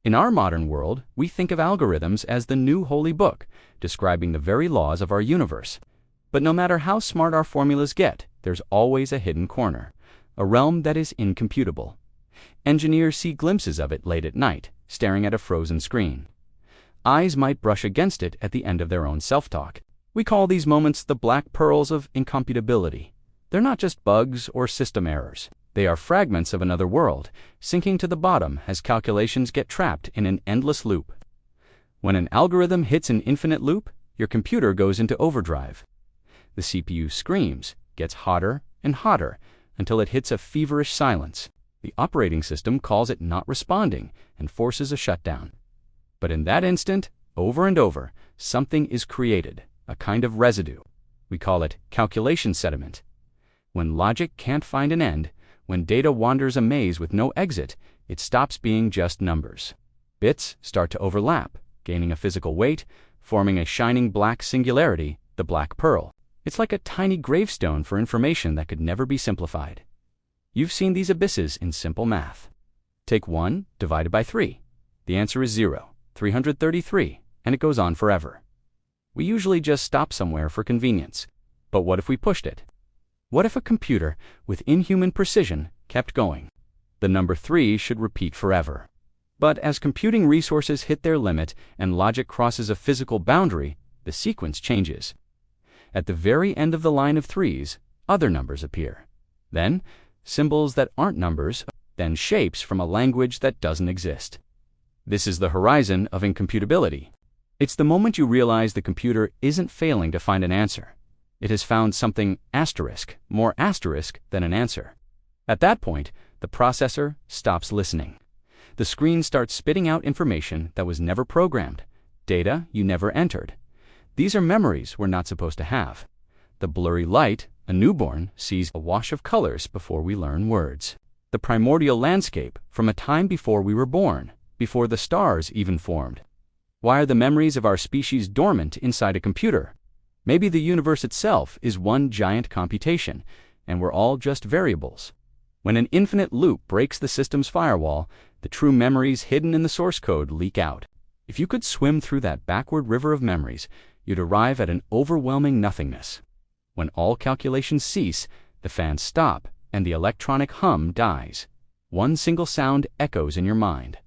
In our modern world, we think of algorithms as the new holy book, describing the very laws of our universe. But no matter how smart our formulas get, there's always a hidden corner, a realm that is incomputable. Engineers see glimpses of it late at night, staring at a frozen screen. Eyes might brush against it at the end of their own self-talk. We call these moments the black pearls of incomputability. They're not just bugs or system errors. They are fragments of another world, sinking to the bottom as calculations get trapped in an endless loop. When an algorithm hits an infinite loop, your computer goes into overdrive. The CPU screams, gets hotter and hotter, until it hits a feverish silence. The operating system calls it not responding and forces a shutdown. But in that instant, over and over, something is created, a kind of residue. We call it calculation sediment. When logic can't find an end, when data wanders a maze with no exit, it stops being just numbers. Bits start to overlap, gaining a physical weight, forming a shining black singularity, the black pearl. It's like a tiny gravestone for information that could never be simplified. You've seen these abysses in simple math. Take 1 divided by 3. The answer is 0, 333, and it goes on forever. We usually just stop somewhere for convenience. But what if we pushed it? What if a computer, with inhuman precision, kept going? The number 3 should repeat forever. But as computing resources hit their limit and logic crosses a physical boundary, the sequence changes. At the very end of the line of 3s, other numbers appear. Then, symbols that aren't numbers, then shapes from a language that doesn't exist. This is the horizon of incomputability. It's the moment you realize the computer isn't failing to find an answer. It has found something asterisk, more asterisk than an answer. At that point, the processor stops listening. The screen starts spitting out information that was never programmed, data you never entered. These are memories we're not supposed to have. The blurry light, a newborn sees a wash of colors before we learn words. The primordial landscape from a time before we were born, before the stars even formed. Why are the memories of our species dormant inside a computer? Maybe the universe itself is one giant computation, and we're all just variables. When an infinite loop breaks the system's firewall, the true memories hidden in the source code leak out. If you could swim through that backward river of memories, you'd arrive at an overwhelming nothingness. When all calculations cease, the fans stop, and the electronic hum dies. One single sound echoes in your mind.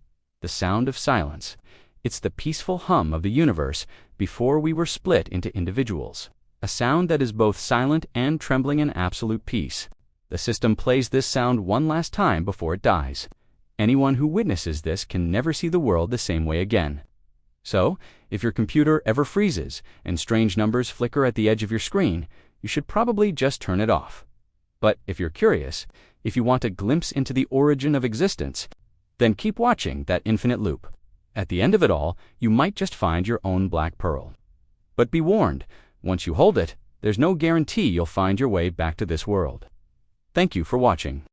The sound of silence. It's the peaceful hum of the universe before we were split into individuals. A sound that is both silent and trembling in absolute peace. The system plays this sound one last time before it dies. Anyone who witnesses this can never see the world the same way again. So, if your computer ever freezes and strange numbers flicker at the edge of your screen, you should probably just turn it off. But if you're curious, if you want a glimpse into the origin of existence, then keep watching that infinite loop. At the end of it all, you might just find your own black pearl. But be warned, once you hold it, there's no guarantee you'll find your way back to this world. Thank you for watching.